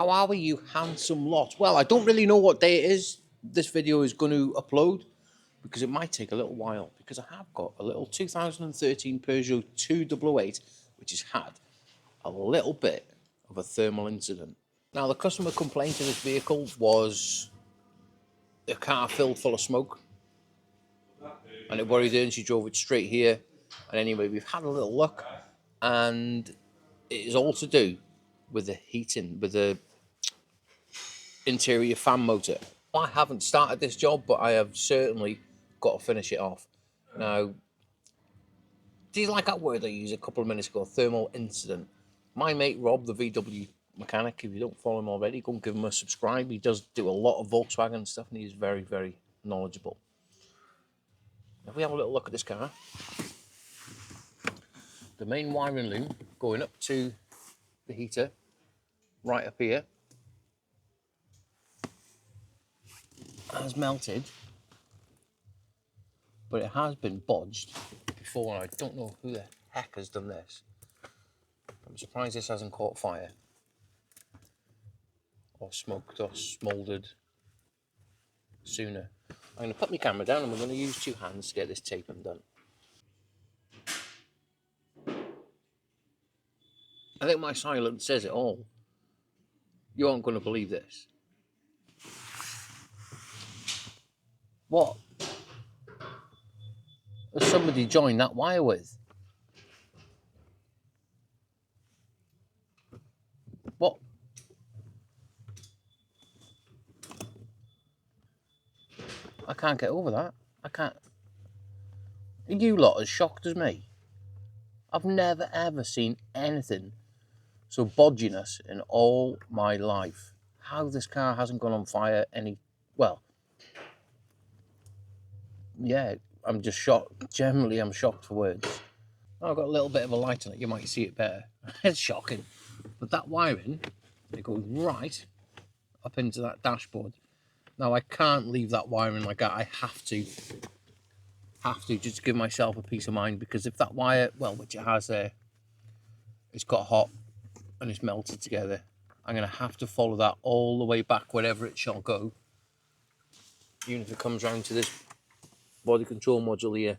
How are we, you handsome lot? Well, I don't really know what day it is this video is going to upload because it might take a little while because I have got a little 2013 Peugeot 208 which has had a little bit of a thermal incident. Now, the customer complaint in this vehicle was a car filled full of smoke and it worried her and she drove it straight here. And anyway, we've had a little look and it is all to do with the heating, with the interior fan motor. I haven't started this job, but I have certainly got to finish it off. Now, do you like that word I used a couple of minutes ago, thermal incident? My mate Rob, the VW mechanic, if you don't follow him already, go and give him a subscribe. He does do a lot of Volkswagen stuff and he's very, very knowledgeable. If we have a little look at this car, the main wiring loom going up to the heater, right up here, has melted, but it has been bodged before, and I don't know who the heck has done this. I'm surprised this hasn't caught fire or smoked or smouldered sooner. I'm going to put my camera down and we're going to use two hands to get this taping done. I think my silence says it all. You aren't going to believe this. What has somebody joined that wire with? What? I can't get over that. I can't. You lot as shocked as me. I've never ever seen anything so bodginess in all my life. How this car hasn't gone on fire well, yeah, I'm just shocked. Generally, I'm shocked for words. I've got a little bit of a light on it, you might see it better. It's shocking. But that wiring, it goes right up into that dashboard. Now, I can't leave that wiring like that. I have to just to give myself a peace of mind, because if that wire, well, which it has there, it's got hot and it's melted together, I'm going to have to follow that all the way back wherever it shall go, even if it comes round to this body control module here.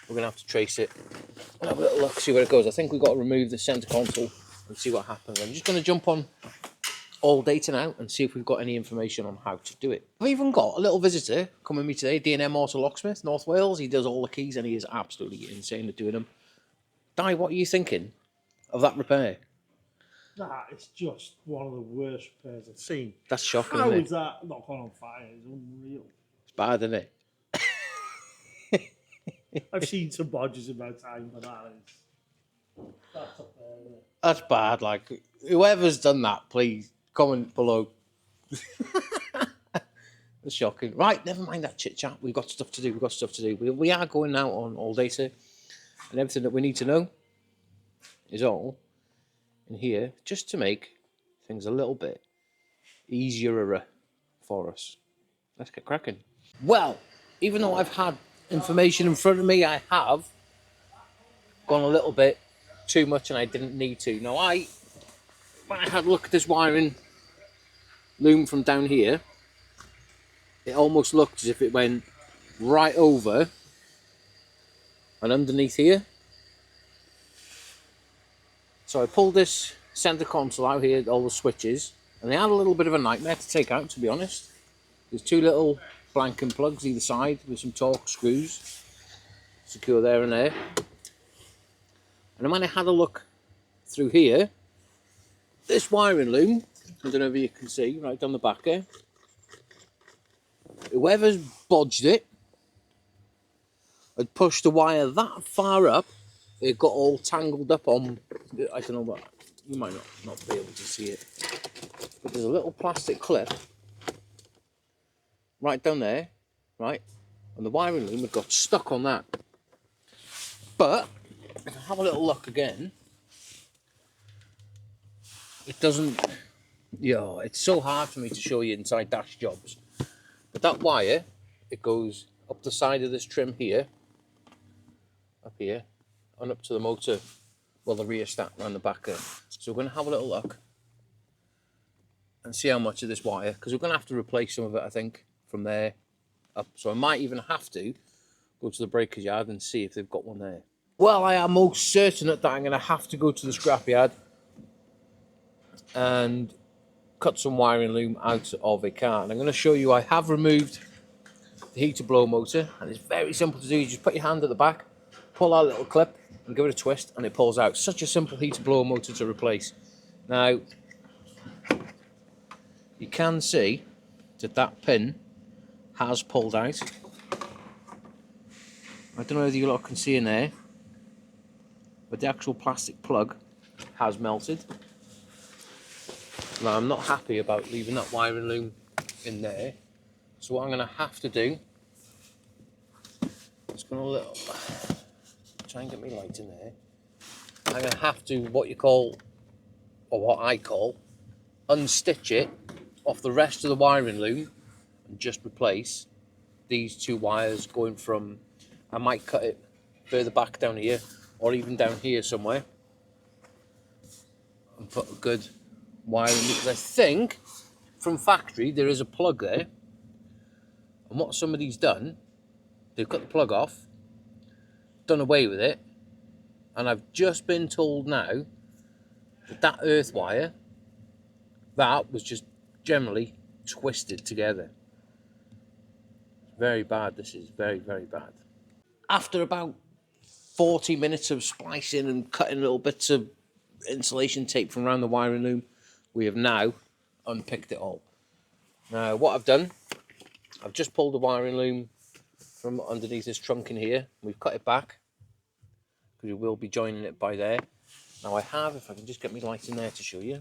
We're going to have to trace it and have a little look, see where it goes. I think we've got to remove the centre console and see what happens. I'm just going to jump on all data now and see if we've got any information on how to do it. I've even got a little visitor coming with me today, D&M Auto Locksmith, North Wales. He does all the keys and he is absolutely insane at doing them. Di, what are you thinking of that repair? Nah, it's just one of the worst repairs I've seen. That's shocking, How isn't it? is that not gone on fire? It's unreal. It's bad, isn't it? I've seen some bodges in my time, but that's up there, isn't it? That's bad. Like, whoever's done that, please comment below. It's shocking. Right, never mind that chit chat. We've got stuff to do. We are going now on all data, and everything that we need to know is all in here, just to make things a little bit easier for us. Let's get cracking. Well, even though I've had information in front of me, I have gone a little bit too much and I didn't need to. Now, when I had a look at this wiring loom from down here, it almost looked as if it went right over and underneath here. So I pulled this center console out here, all the switches, and they had a little bit of a nightmare to take out, to be honest. There's two little blanking plugs either side with some Torx screws secure there and there. And then when I had a look through here, this wiring loom, I don't know if you can see, right down the back here, whoever's bodged it had pushed the wire that far up, it got all tangled up on, I don't know what, you might not be able to see it, but there's a little plastic clip right down there, right, and the wiring loom had got stuck on that. But if I have a little look again, it doesn't, it's so hard for me to show you inside dash jobs, but that wire, it goes up the side of this trim here, up here, and up to the motor, well, the rear stack around the back there. So we're going to have a little look and see how much of this wire, because we're going to have to replace some of it, I think, from there up. So I might even have to go to the breaker's yard and see if they've got one there. Well, I am most certain that I'm going to have to go to the scrapyard and cut some wiring loom out of a car. And I'm going to show you, I have removed the heater blow motor, and it's very simple to do. You just put your hand at the back, pull that little clip and give it a twist, and it pulls out. Such a simple heater blow motor to replace. Now, you can see that that pin has pulled out. I don't know whether you lot can see in there, but the actual plastic plug has melted. Now, I'm not happy about leaving that wiring loom in there, so what I'm going to have to do is try and get me light in there. I'm going to have to, what I call, unstitch it off the rest of the wiring loom and just replace these two wires going from, I might cut it further back down here or even down here somewhere and put a good wiring, because I think from factory there is a plug there, and what somebody's done, they've cut the plug off, done away with it, and I've just been told now that that earth wire, that was just generally twisted together. Very bad. This is very, very bad. After about 40 minutes of splicing and cutting little bits of insulation tape from around the wiring loom, we have now unpicked it all. Now, what I've done, I've just pulled the wiring loom from underneath this trunk in here. We've cut it back because we will be joining it by there. Now I have, if I can just get me light in there to show you,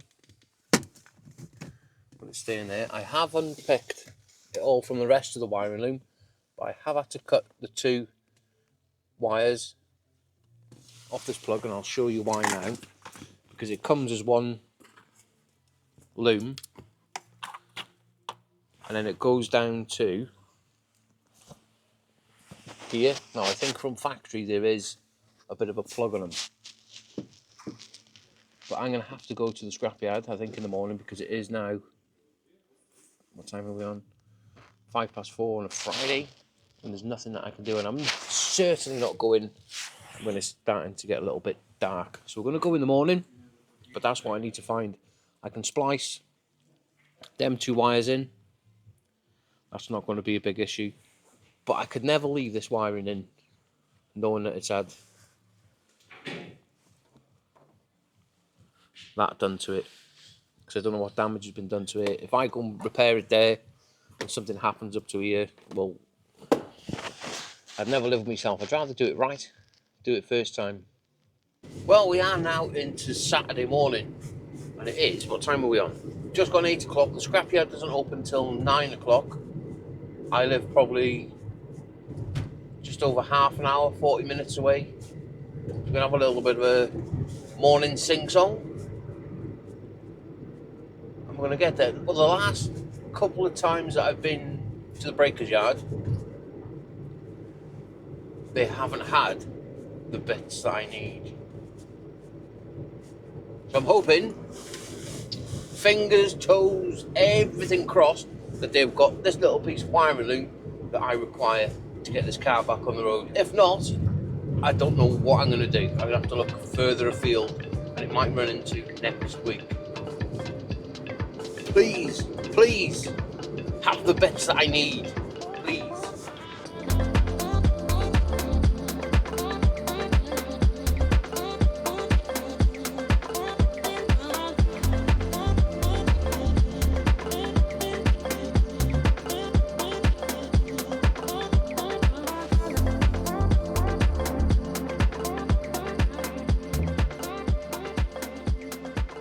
but it's staying there. I have unpicked it all from the rest of the wiring loom, but I have had to cut the two wires off this plug, and I'll show you why now, because it comes as one loom and then it goes down to here. Now I think from factory there is a bit of a plug on them, but I'm going to have to go to the scrapyard, I think, in the morning, because it is now, what time are we on? 4:05 on a Friday, and there's nothing that I can do, and I'm certainly not going when it's starting to get a little bit dark. So we're going to go in the morning, but that's what I need to find. I can splice them two wires in. That's not going to be a big issue, but I could never leave this wiring in knowing that it's had that done to it, because I don't know what damage has been done to it. If I go and repair it there and something happens up to here, well, I'd never live with myself. I'd rather do it right, do it first time. Well, we are now into Saturday morning, and it is, what time are we on? Just gone 8 o'clock. The scrapyard doesn't open till 9 o'clock. I live probably just over half an hour, 40 minutes away. We're going to have a little bit of a morning sing-song. I'm going to get there. Well, the last couple of times that I've been to the breaker's yard, they haven't had the bits that I need. So I'm hoping, fingers, toes, everything crossed, that they've got this little piece of wiring loom that I require to get this car back on the road. If not, I don't know what I'm going to do. I'm going to have to look further afield, and it might run into next week. Please, please, have the bits that I need. Please.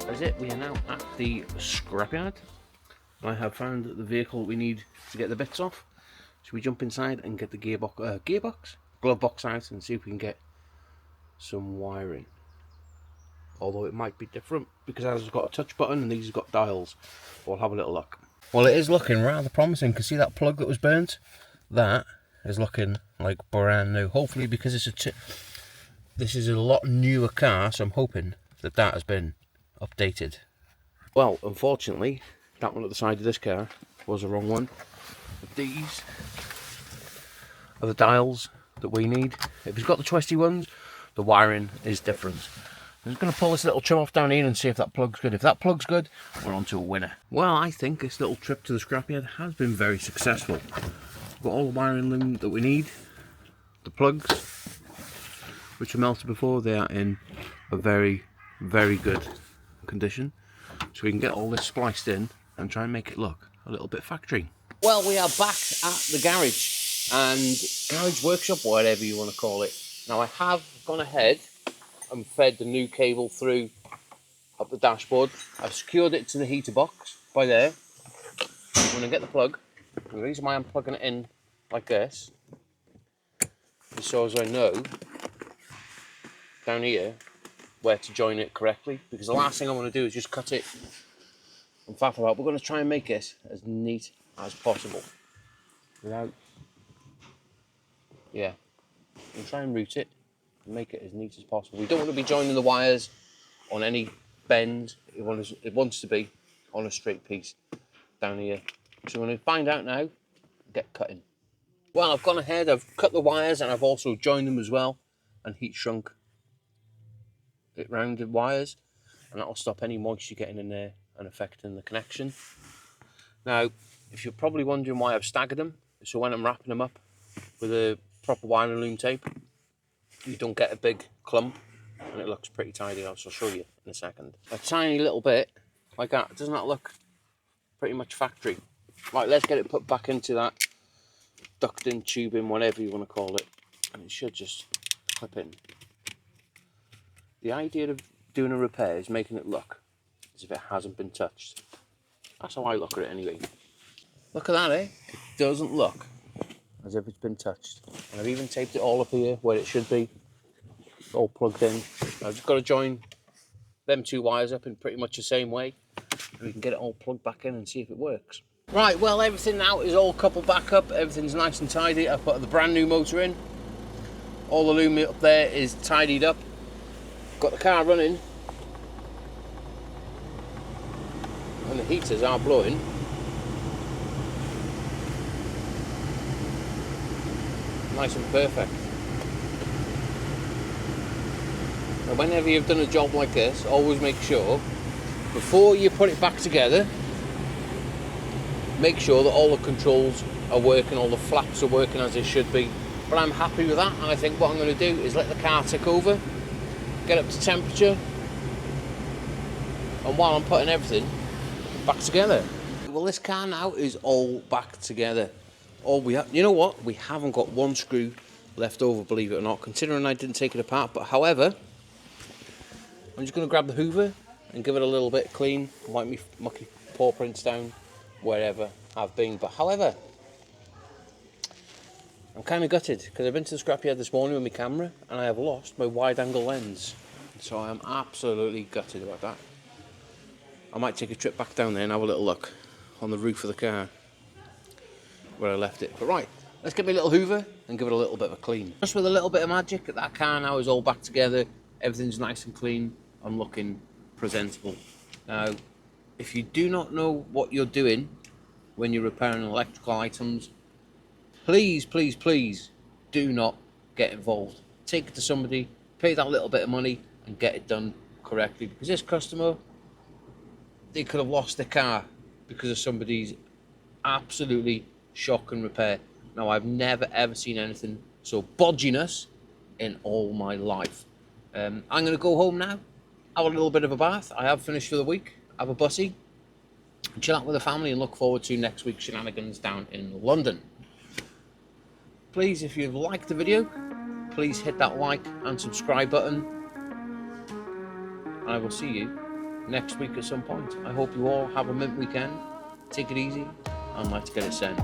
That's it, we are now at the scrapyard. I have found the vehicle we need to get the bits off. Should we jump inside and get the glove box out, and see if we can get some wiring? Although it might be different because ours has got a touch button and these have got dials. We'll have a little look. Well, it is looking rather promising. You can see that plug that was burnt? That is looking like brand new. Hopefully, because this is a lot newer car, so I'm hoping that that has been updated. Well, unfortunately, That one at the side of this car was the wrong one. But these are the dials that we need. If it's got the twisty ones, the wiring is different. I'm just going to pull this little trim off down here and see if that plug's good. If that plug's good, we're on to a winner. Well, I think this little trip to the scrapyard has been very successful. We've got all the wiring loom that we need. The plugs, which were melted before, they are in a very, very good condition. So we can get all this spliced in and try and make it look a little bit factory. Well, we are back at the garage, and garage workshop, whatever you want to call it. Now I have gone ahead and fed the new cable through up the dashboard. I've secured it to the heater box by there. I'm going to get the plug. The reason why I'm plugging it in like this is so as I know down here where to join it correctly, because the last thing I want to do is just cut it and faff about. We're going to try and make it as neat as possible without, yeah, we'll try and route it and make it as neat as possible. We don't want to be joining the wires on any bend. It wants to be on a straight piece down here. So we're going to find out now and get cutting. Well, I've gone ahead, I've cut the wires, and I've also joined them as well and heat shrunk it round the wires, and that'll stop any moisture getting in there and affecting the connection. Now, if you're probably wondering why I've staggered them, so when I'm wrapping them up with a proper wiring loom tape, you don't get a big clump and it looks pretty tidy. I'll show you in a second. A tiny little bit like that, doesn't that look pretty much factory? Right, let's get it put back into that duct in, tubing, whatever you want to call it, and it should just clip in. The idea of doing a repair is making it look as if it hasn't been touched. That's how I look at it anyway. Look at that, eh? It doesn't look as if it's been touched. And I've even taped it all up here where it should be. It's all plugged in. I've just got to join them two wires up in pretty much the same way, and we can get it all plugged back in and see if it works. Right, well, everything now is all coupled back up. Everything's nice and tidy. I've put the brand new motor in. All the loom up there is tidied up. Got the car running, and the heaters are blowing. Nice and perfect. Now, whenever you've done a job like this, always make sure, before you put it back together, make sure that all the controls are working, all the flaps are working as they should be. But I'm happy with that, and I think what I'm going to do is let the car tick over, get up to temperature, and while I'm putting everything back together. Well, this car now is all back together. All we have, you know what? We haven't got one screw left over, believe it or not, considering I didn't take it apart. But however, I'm just going to grab the Hoover and give it a little bit clean, wipe my mucky paw prints down wherever I've been. But however, I'm kind of gutted because I've been to the scrapyard this morning with my camera and I have lost my wide angle lens. So I am absolutely gutted about that. I might take a trip back down there and have a little look on the roof of the car where I left it. But right, let's get my little Hoover and give it a little bit of a clean. Just with a little bit of magic, that car now is all back together. Everything's nice and clean and looking presentable. Now, if you do not know what you're doing when you're repairing electrical items, please, please, please do not get involved. Take it to somebody, pay that little bit of money and get it done correctly. Because this customer, they could have lost their car because of somebody's absolutely shocking repair. Now, I've never ever seen anything so bodginess in all my life. I'm going to go home now, have a little bit of a bath. I have finished for the week, have a bussy, chill out with the family and look forward to next week's shenanigans down in London. Please, if you've liked the video, please hit that like and subscribe button. And I will see you next week at some point. I hope you all have a mint weekend. Take it easy and let's get it sent.